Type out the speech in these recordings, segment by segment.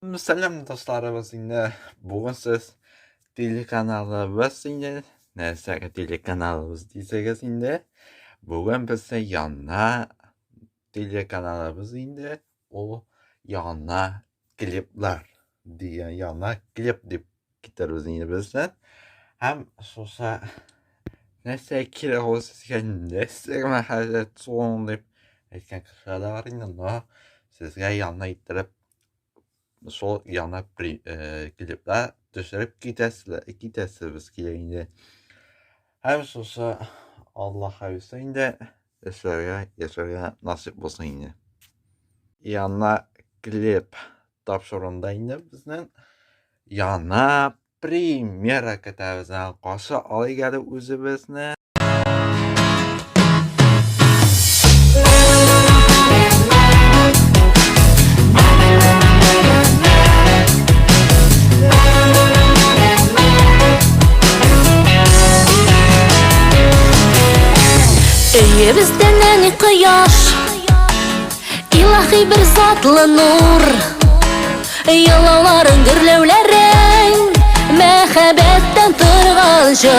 Selam dostlarımız yine bugün siz telekanalımız yine neyse telekanalımız diyeceğiz yine bugün bize yana telekanalımız yine o yana klipler diye yana klip deyip gidiyoruz yine bizden hem sosa neyse kire olsun neyse mahalle son deyip etken kışada var yine no sizge yana ittirip sol yana klipler düşürüp gidəsiniz ki yine. Hem olsa Allah hayırlısı yine yaşarıya nasip olsun yine. Yana klip tapşırında yine bizden yana primera kitabımızdan qarşı alı gəlib özümüzne. Öye bizden eni kıyaş İlahi bir zatlı nur Yalanların gürlevlerin Mehabetten tırgan jır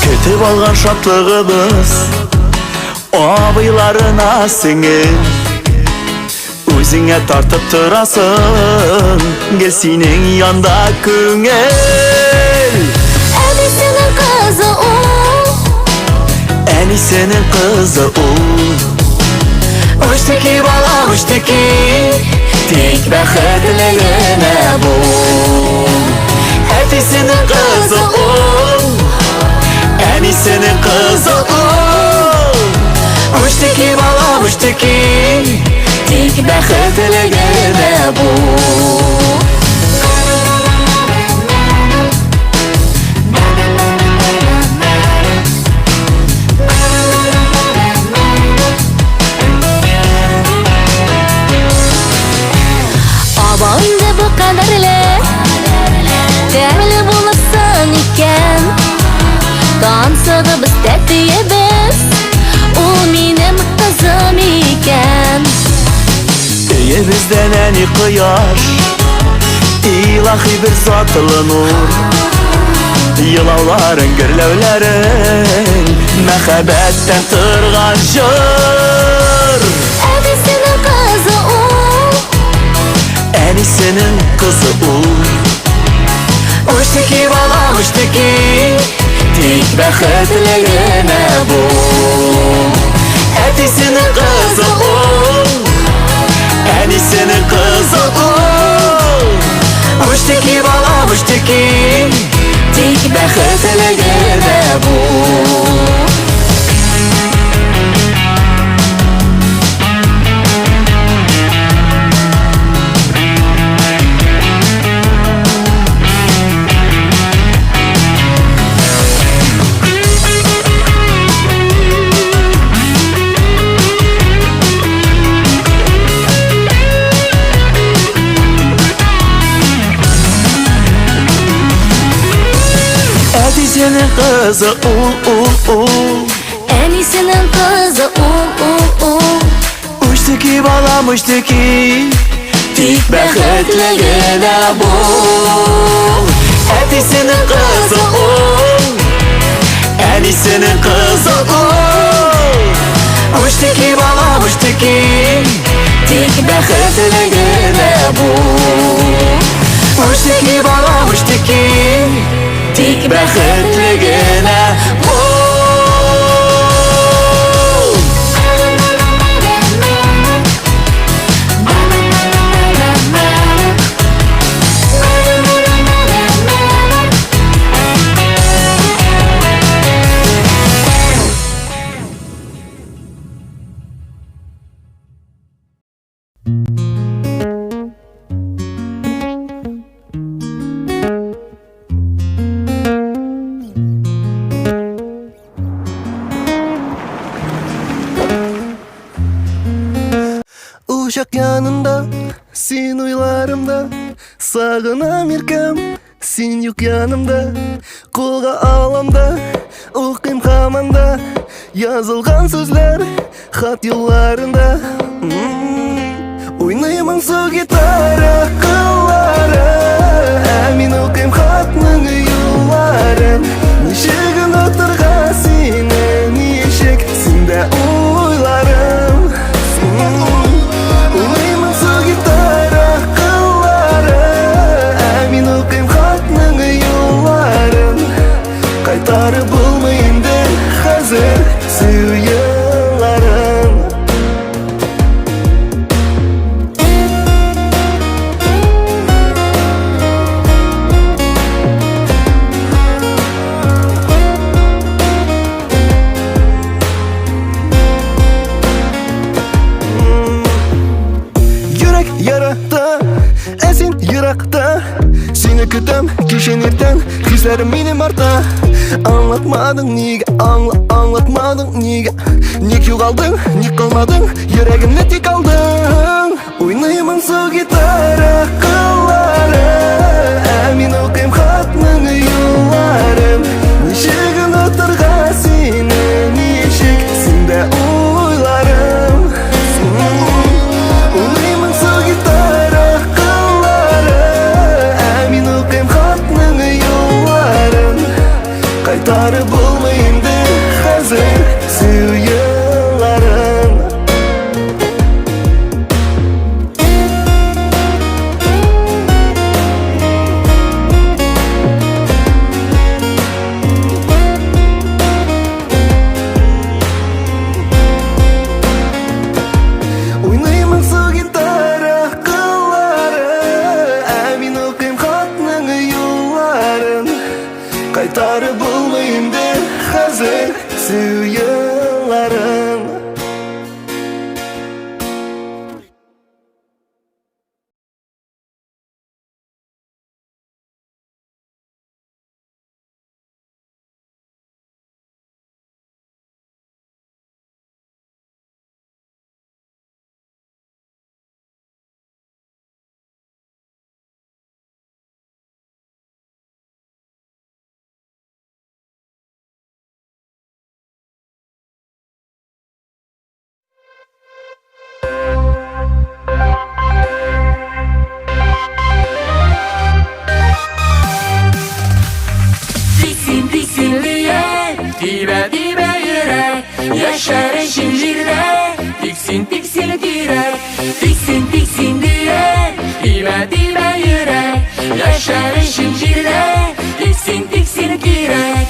Ketip algan şatlığımız Abıylarına singil Özüne tartıp tırasın Gel senin yanda küngel Edisinin kızı o Enisenin kızı o Uçtaki bala uçtaki Tek bəxtliğine bu Edisinin kızı o Enisenin kızı o Uçtaki bala uçtaki Tek bəxtliğine bu Boyunda bu kadarla Değerli bulursan iken Dansağı biz tetiyemiz O benim kızım iken Eye bizden eni kıyar İlahi bir zatlı nur Yılavların gürlevlerin Mehabetten tırgan jır Edisinin kızı o Enisenin kızı o Uçtaki bala uçtaki Tek bəxtliğine bu Edisinin kızı o Enisenin kızı o Uçtaki bala uçtaki Tek bəxtliğine bu Edisinin kızı o Enisinin kızı o Uçtaki balam uçtaki Tek bəxtliğine bu Edisinin kızı o Enisenin kızı o Uçtaki balam uçtaki Tek bəxtliğine bu Uçtaki balam uçtaki Tek bəxtliğine bu Uşak yanında, sen uylarımda Sağınam irkem, sen yok yanımda Kolga alamda, okuyum hamanda Yazılgan sözler, hat yollarında Уйнаймын су гитара кыллары Мин укыйм хатның юлларын Ничегін отырға сені ничек Синде уйларым Уйнаймын су гитара кыллары Мин укыйм хатның юлларын Кайтарып булмыйынды хәзер сүй елларын Yürek yarakta, esin yırakta Seni kütüm kişen erten, hislerim benim arta Anlatmadın niga, anlatmadın niga Ник юғалдың, ник қалмадың, yüreğimde tek aldың Oynayımın su gitara kılları Min okuyım xatның yolların Nişegін отырға seni nişek Sinde uylarım Oynayımın su gitara kılları Min okuyım xatның yolların Kaytarып bulmayındı hazır sүй yılların Oynayımın su gitara kılları Min okuyım xatның yolların Kaytarып bulmayındı hazır sүй yılların Diksin diksinliye, dibe dibe yürek Yaşar şiirde, diksin diksin direk Diksin diksin diye, dibe dibe yürek Yaşar şiirde, diksin diksin direk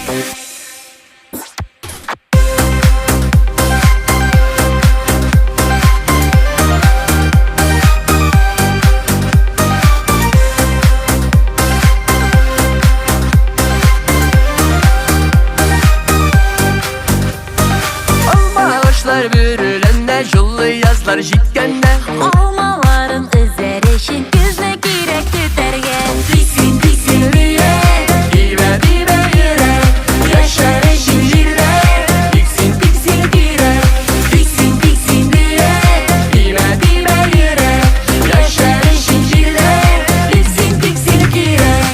Ağaçlar bürülende, jullu yazlar jitkende Almaların özerişin gözüne girek tüterge Diksin diksinliye, dibe dibe yürek Yaşar şiirde, diksin diksin direk Diksin diksin diye, dibe dibe yürek Yaşar şiirde, diksin diksin direk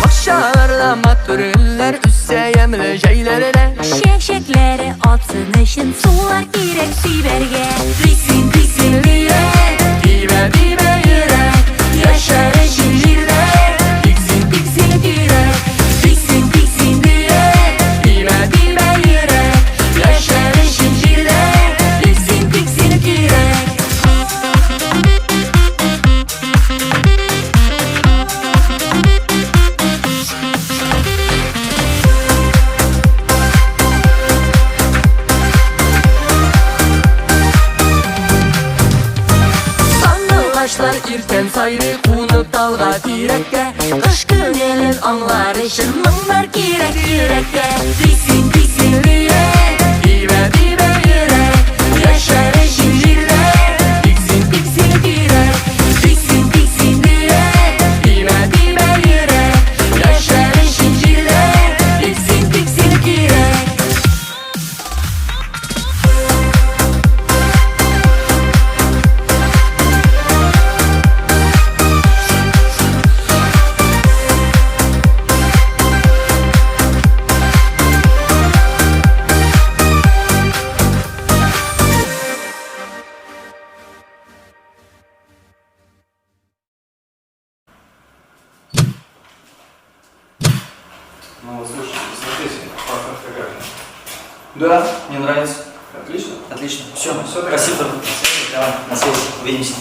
Akşalarla matürüller, üsse yemli şeylerine Şekşekleri atsın için sular girek siberge Diksin diksinliye, dibe dibe yürek Yaşar şiirde, diksin diksin direk Diksin diksin diye, dibe dibe yürek Yaşar şiirde, diksin diksin direk Sandılaşlar irten sayrı unut dalga direkke Kış günelin anlar için mınlar girek yürekge Diksin diksinliye, dibe dibe yürek Yaşar şiirde, diksin diksin direk Diksin diksin diye, dibe dibe yürek Yaşar şiirde, diksin diksin direk Да, мне нравится. Отлично. Отлично. Все, спасибо. Давай, на связи. Увидимся.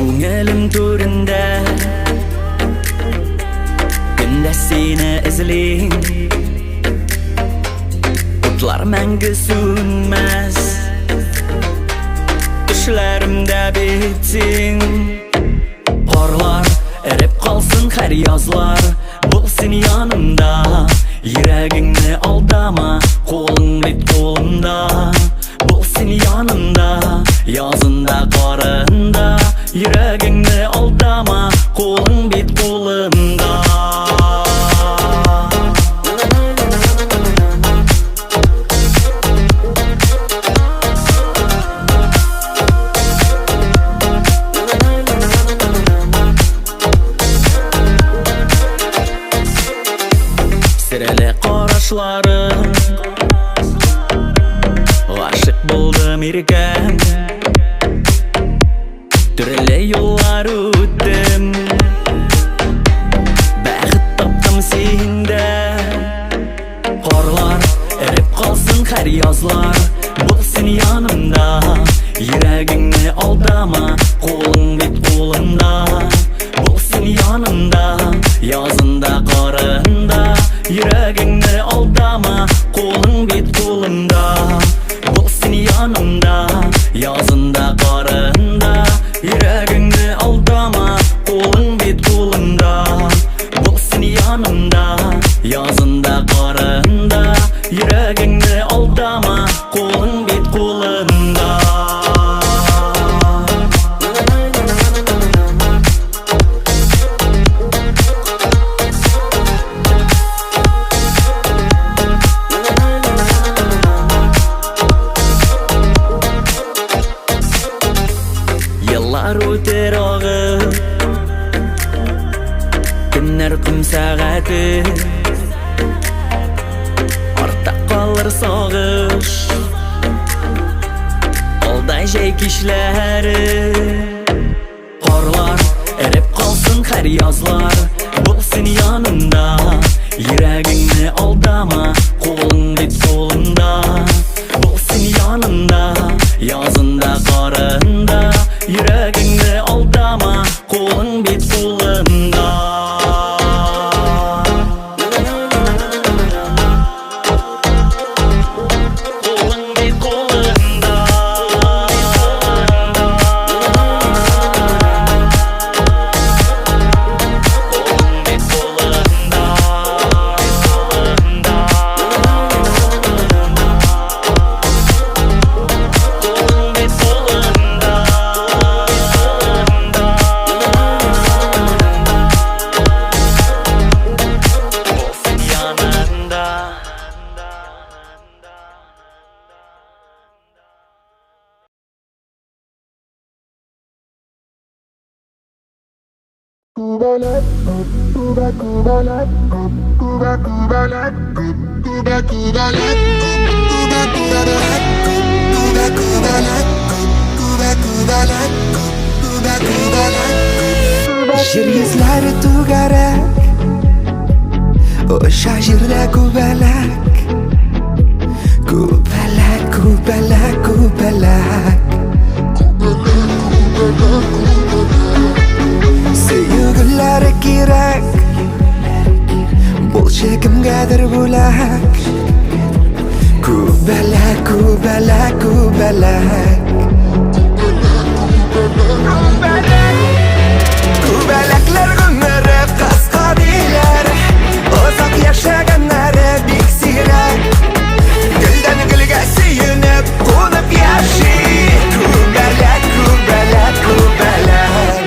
Көңілім төрінде күнде сені ізлейм, отлар мәңгі сөнмәс, түшләремдә бетсең. Қарлар әріп қалсын һәр язлар, болсын янымда. Йөрәгеңне алдама, қолың бит қолымда. Болсын янымда, язында қарында. Йөрәгеңне алдама, қолың бит қолымда. Сірәлі қарашларың, ғашық болдым еркем. Түрлі yollar өттім, бәхет таптым сенде. Қарлар әріп қалсын һәр язлар, болсын янымда. Йөрәгеңне алдама, қолың бит қолымда. Болсын янымда, язында қарында. Йөрәгеңне алдама, қолың бит қолымда. Болсын янымда, язында қарында. Йөрәгеңне алдама, қолың бит қолымда. Болсын янымда, язында қарында. Йөрәгеңне алдама, қолың бит қолымда. Yıllar öter ağır, günler kum saati. Артта қалыр сағыш, алдай жай кишләре. Қарлар әріп қалсын һәр язлар, болсын янымда. Йөрәгеңне алдама, қолың бит қолымда. Болсын янымда, язында қарында. Йөрәгеңне алдама, қолың бит қолымда. Қолың бит қолымда. Қолың бит қолымда. Қолың бит қолымда. Болсын янымда. Жер езләре түгәрәк, Оша җирдә күбәләк. Күбәләк, күбәләк, күбәләк. Сөйгеләре кирәк, булчы кемгәдер бүләк. Күбәләк, күбәләк, күбәләк. Күбәләкләр гомере кыска диләр, озак яшәгәннәре бик сирәк. Гөлдән гөлгә сөенеп, кунып яши. Күбәләк, күбәләк, күбәләк.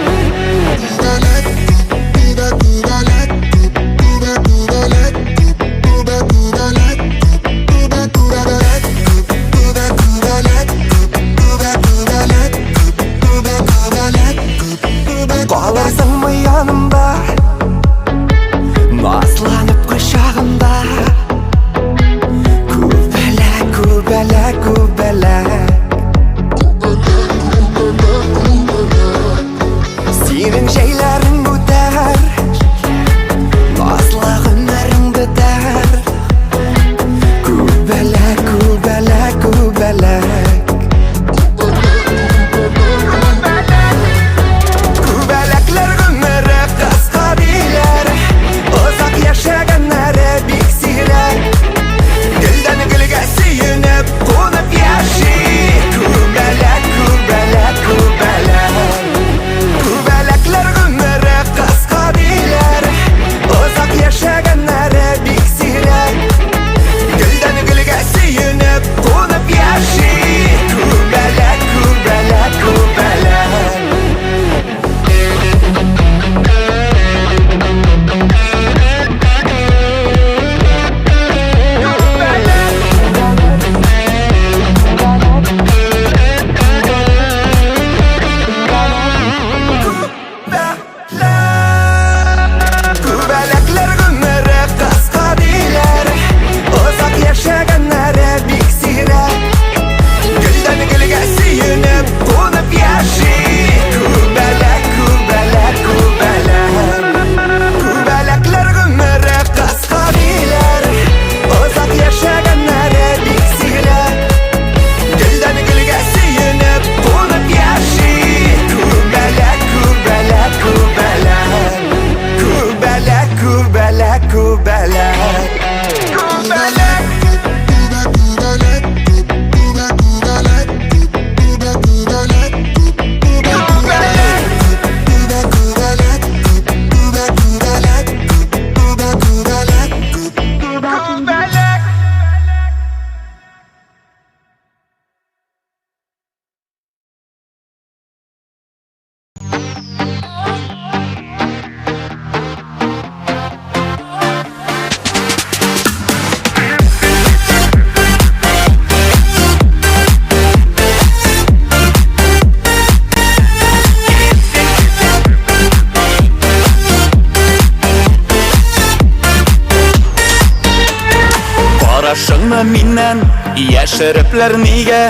Yaşırıplar niye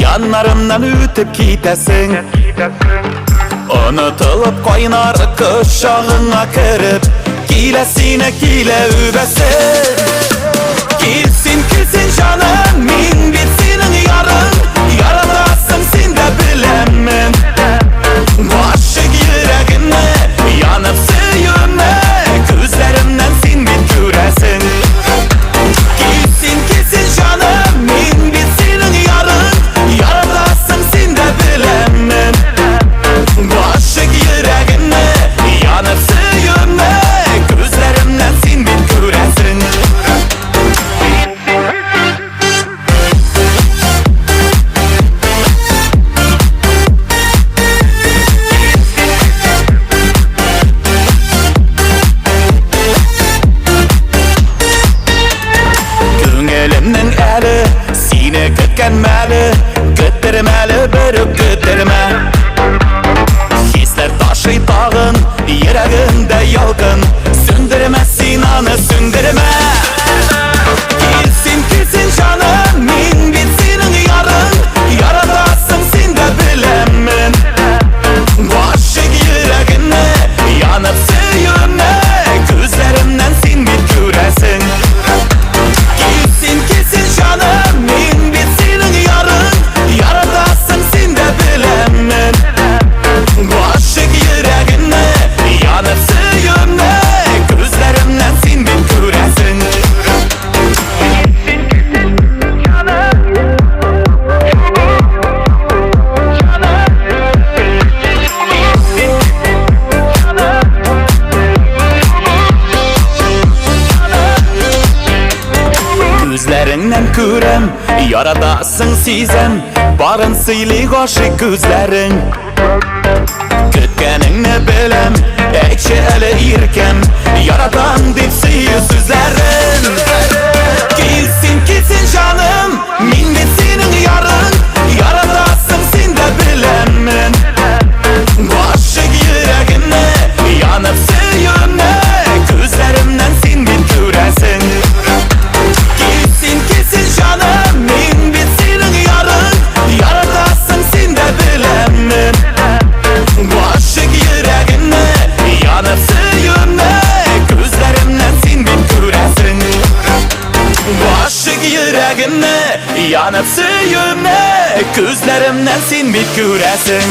yanlarımdan ötüp gitesin Unutulup koynar kuşağına kırıp Kilesine kile übesin Kilsin kilsin canım min bitsinin yarın Yaradasın sen de bilemem Başık yüreğime yanıp suyume Gözlerimden sen bit göresin Kilsin kilsin canım min bitsinin yarın Yaradasın sen de bilemem Başık yüreğime yanıp suyume Gözlerimden sen bit göresin Elimden eli seni kütkenmeli Küttirmeli bürüp küttirme Hisler taşı dağın yüreğinde yalgın Sündürmezsin anı sündürme Kilsin kilsin canım min bitsinin yarın Yaradasın sen de bilemem Başık yüreğine yanıp suyume Gözlerimden sen bit göresin Kilsin kilsin canım min bitsinin yarın Yaradasın sen de bilemem Başık yüreğine yanıp suyume Gözlerimden sen bit göresin Gözlerinden körem Yaradasın sizem Barın sıylı aşık gözlerin Kütkenini bilem Ekşi eli irkem Yaradan dip suyu süzlerin Kilsin kilsin canım min bitsinin yarın Yaradasın sen de bilemem Başık yüreğime yanıp suyume Gözlerimden sen bit göresin Kilsin kilsin canım min bitsinin yarın Yaradasın sen de bilemem Başık yüreğime yanıp suyume Gözlerimden sen bit göresin Başık yüreğime yanıp suyume Gözlerimden sen bit göresin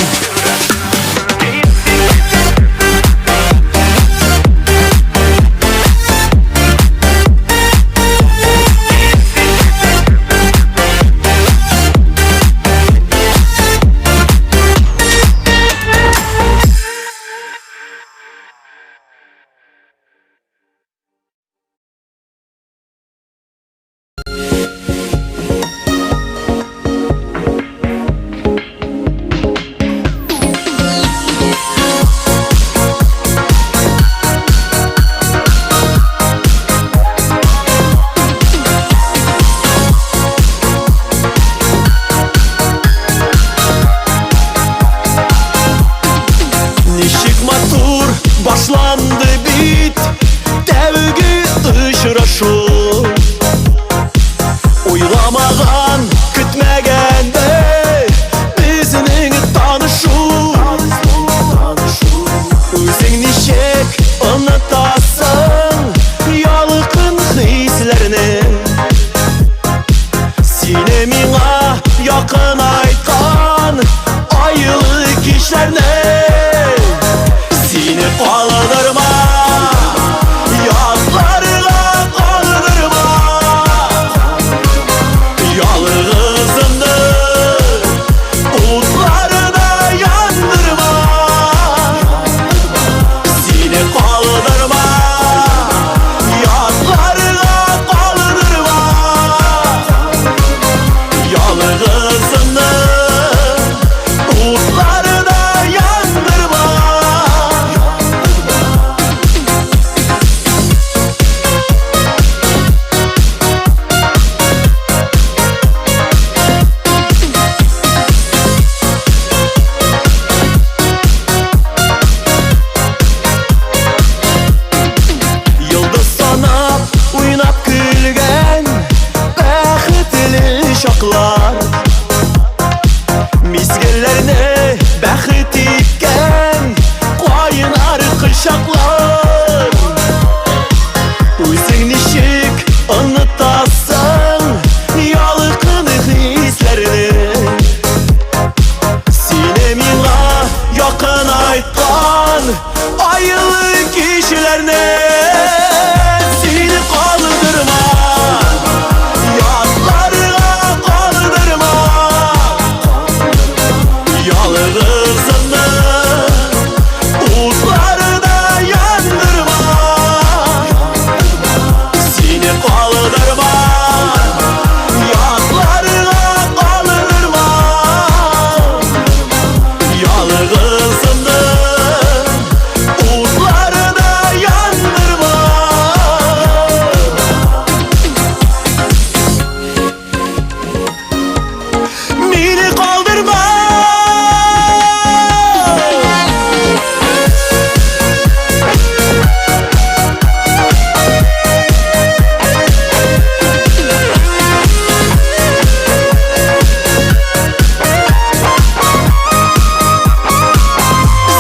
ayılı kişilerine seni kaldırma, yatlarına kaldırma, yalnızını utlarına yandırma, seni kaldırma, yatlarına kaldırma, yalnızını utlarına yandırma. Beni kaldırma.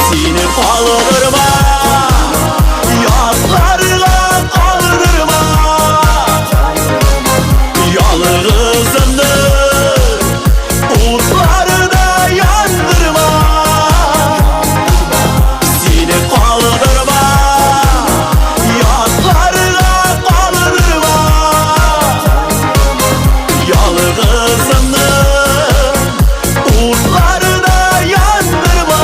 Seni kaldırma, yatlarına kaldırma, yalnızını utlarına yandırma, seni kaldırma, yatlarına kaldırma, yalnızını utlarına yandırma.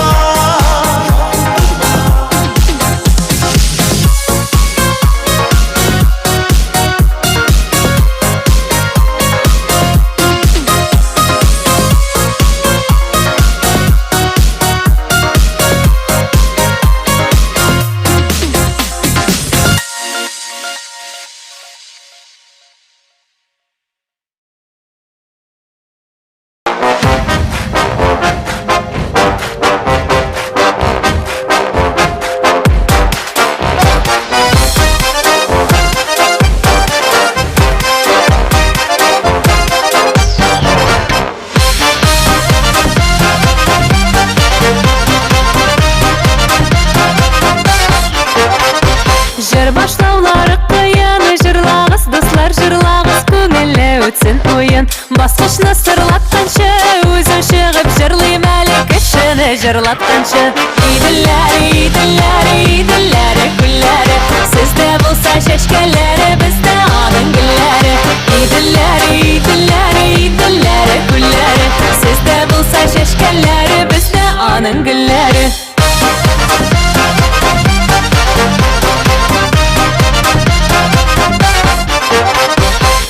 Жыр башлаулары қиын, жырлағыз, достар, жырлағыз, көңілі өтсін ойын. Басқышны сырлатқаншы, өзім шығып жырлайым әлі кішіні жырлатқаншы. Иділләрі, иділләрі, иділләрі, гүлләрі, сізде болса шешкелері, бізде аның гүлләрі. Иділләрі, иділләрі, иділләрі, гүлләрі, сізде болса шешкелері, бізде аның гүлләрі.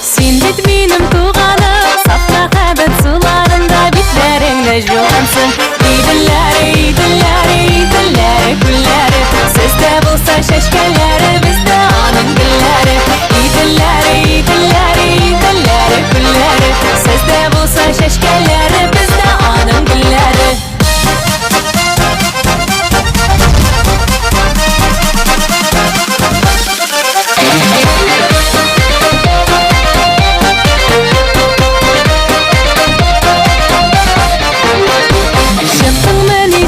Сен бит минем туганым, саф мәхәббәт суларында битләреңдә җуансың. Иділләре, иділләре, иділләре, гүлләре, сездә булса чәчкәләре, бездә аның гөлләре. Иділләре, иділләре, иділләре, гүлләре, сездә булса чәчкәләре, бездә аның гөлләре.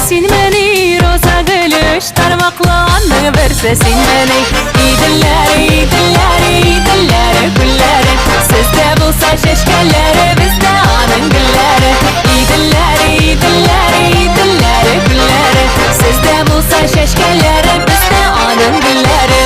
Син мени роза гөлі үш тармаклы аның берсе син мени. Иділләре, иділләре, иділләре, гүлләре, сездә булса чәчкәләре, бездә аның гөлләре. Иділләре, иділләре, иділләре, гүлләре, сездә булса чәчкәләре, бездә аның гөлләре.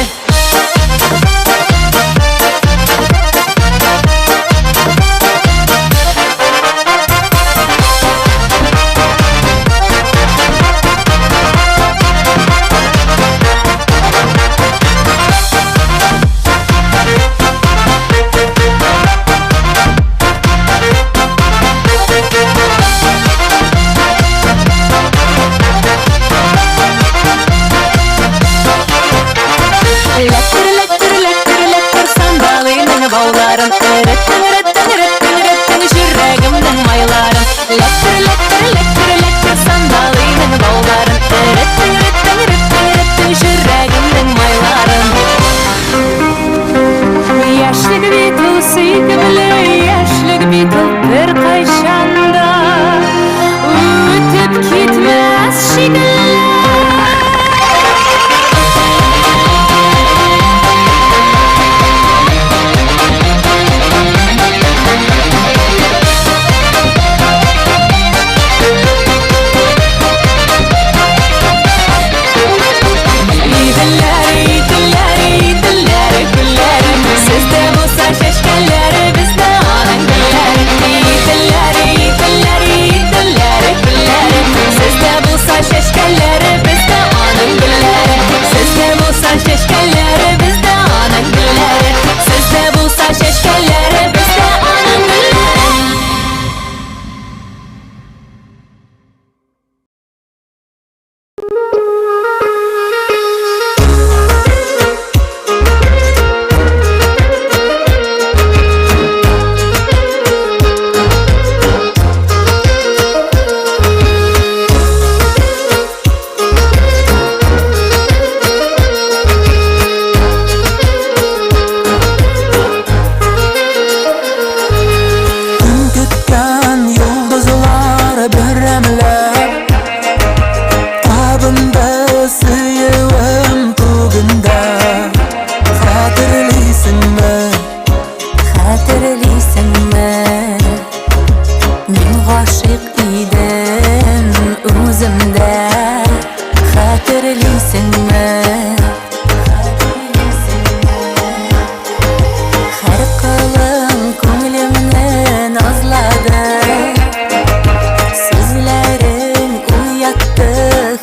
yaratdı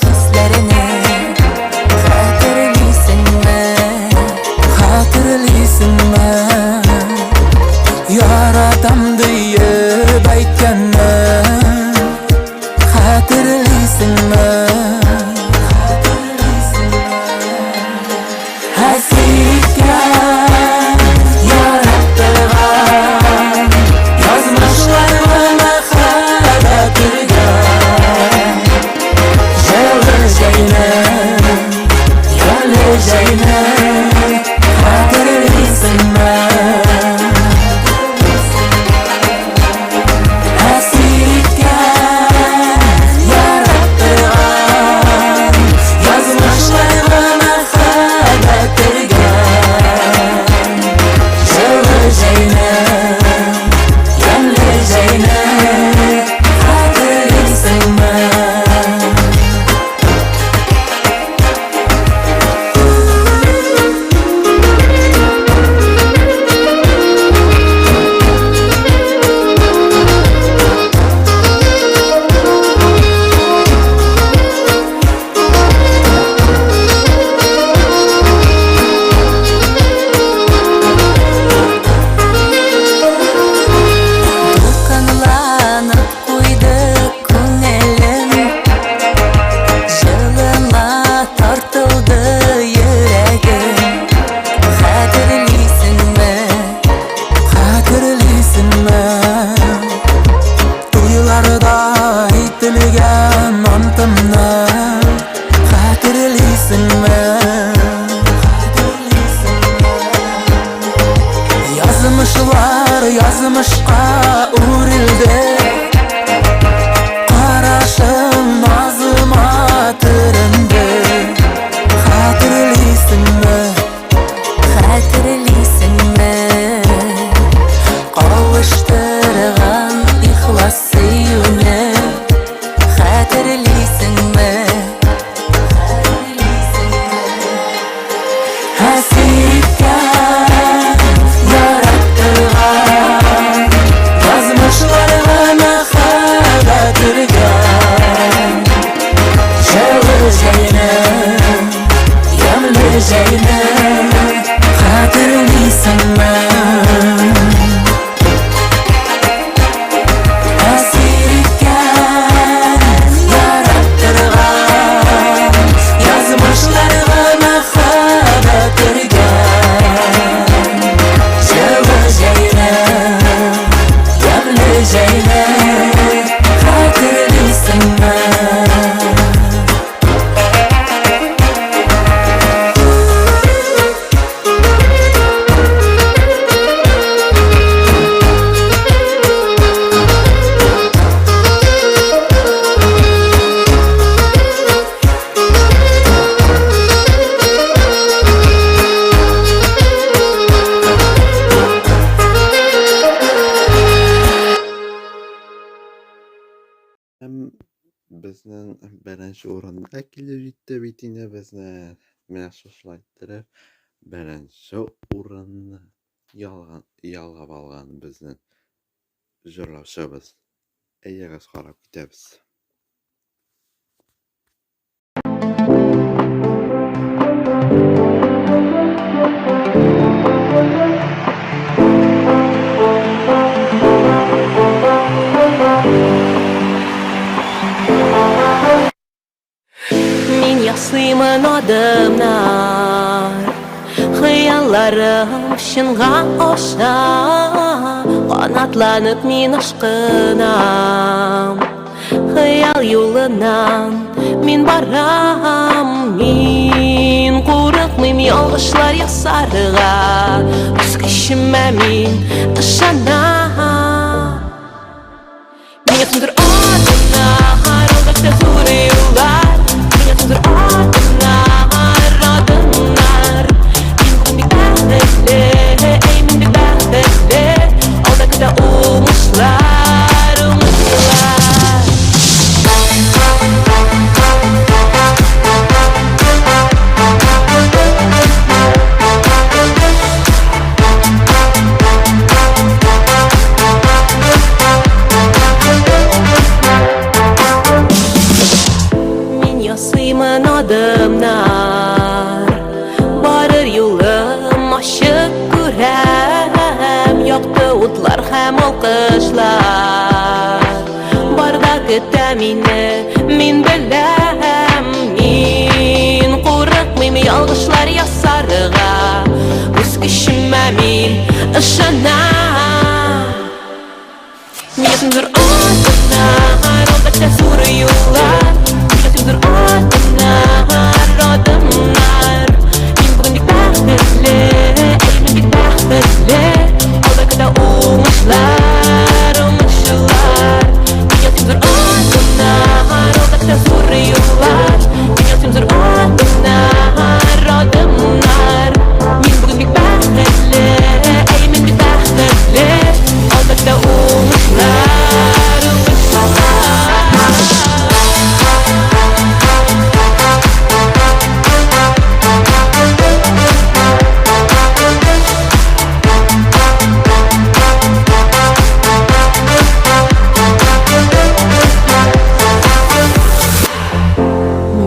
hislerini. Hatırlıyorsun mu? Hatırlıyorsun mu? Yaratam deyip aytkanni hatırlıyorsun mu? Hasretga yarattırgan yazmışlarına hatırlatırgan Geleceğine, geleceğine hatırlıyorsun mu? Hasretga yarattırgan yazmışlarına hatırlatırgan Geleceğine, geleceğine hatırlıyorsun mu? Kanlanıp koyduk ko'nglim Жылыма tortildi yuragim Hatırlıyorsunmu? Hatırlıyorsunmu? To'ylarda aytilgan antimni Hatırlıyorsunmu? Yazmışlar yazmışqa urildi Qarashim nazıma tirindi Hatırlıyorsunmu? Hatırlıyorsunmu? Qavuşturgan ixlos suyuni Hatırlıyorsunmu? Hasretga yarattırgan yazmışlarına hatırlatırgan Geleceğine, geleceğine hatırlıyorsunmu? Hasretga yarattırgan yazmışlarına hatırlatırgan Geleceğine, geleceğine hatırlıyorsunmu? Hem bizning birinchi o'rinda kelib bitini bizni yaxshilaytirib birinchi o'rinni yalg'ab olgan bizni jo'rlavchimiz egaga qarab ketamiz. Min yasıyımın adımlar Hıyallarım şınğa oşa Qanatlanıp min aşkınam Hıyal yolundan min baram Min qorıqmıyım yolğuşlar yasarığa Öz kişime min ışanam Min yakındır adına Harıldıkta zuri yollar Min yakındır adına Radınlar Min bir bəxtli Ey min bir bəxtli Aldakta umuşlar Umuşlar Yaşayman adımlar Barır yolum aşık görem Yaktı utlar hem alkışlar Barda kütemini min bilem Min korkmayım yalgışlar yasarıga Üz kişime min ışanam Niyetimdir adımlar Aldatta soruyorlar Niyetimdir adımlar Adımlar Min bugün bir bəxtli Eşmin bir bəxtli Aldakıda umuşlar Umuşlar Niyetimdir adımlar Aldatta soruyorlar Niyetimdir adımlar Adımlar Min bugün bir bəxtli Eşmin bir bəxtli Aldakıda umuşlar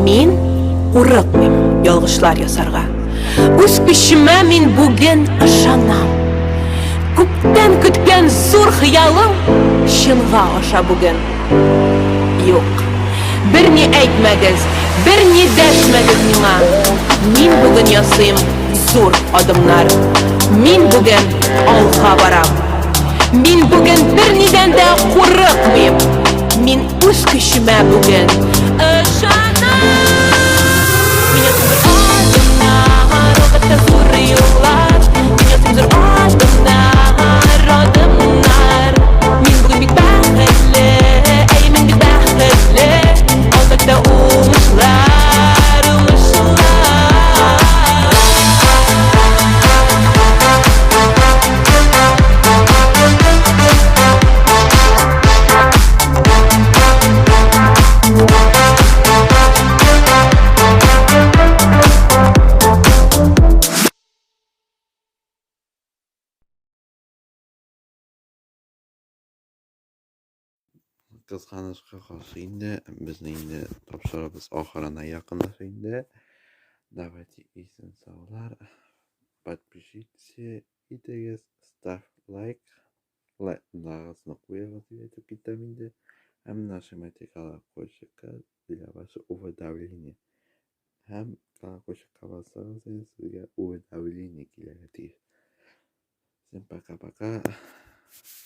Min urratmayım yalgışlar yasarga Üz kişime min bugün ışanam Көптен kütken zor hıyalım Şınğa aşa bugün Yok Bir ni әйтмәгез Bir ni дәшмәгез миңа Min bugün yasayım zor adımlar Min bugün alğa baram Min bugün bir niden de korkmayım Min üz kişime bugün ışanam Меня тимдир adımlar Aldatta soruyorlar Меня timdir adımlar Adımlar Min bugün bir bəxtli Eymin bir bəxtli Aldakıda umuşlar Umuşlar Kızganычka karşı indi bizni indi topşurabız ahırına yakınlaşa indi. Davati isin sağlar. Подпишитесь, итегез, ставь лайк. Лайкнарыңызны коегыз дип әйтеп китәм инде. Һәм нажимайте колокольчикка для вашего уведомления. Һәм колокольчикка бассагыз, сезгә уведомление килергә тиеш. Всем пока-пока.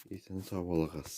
Исән сау булыгыз.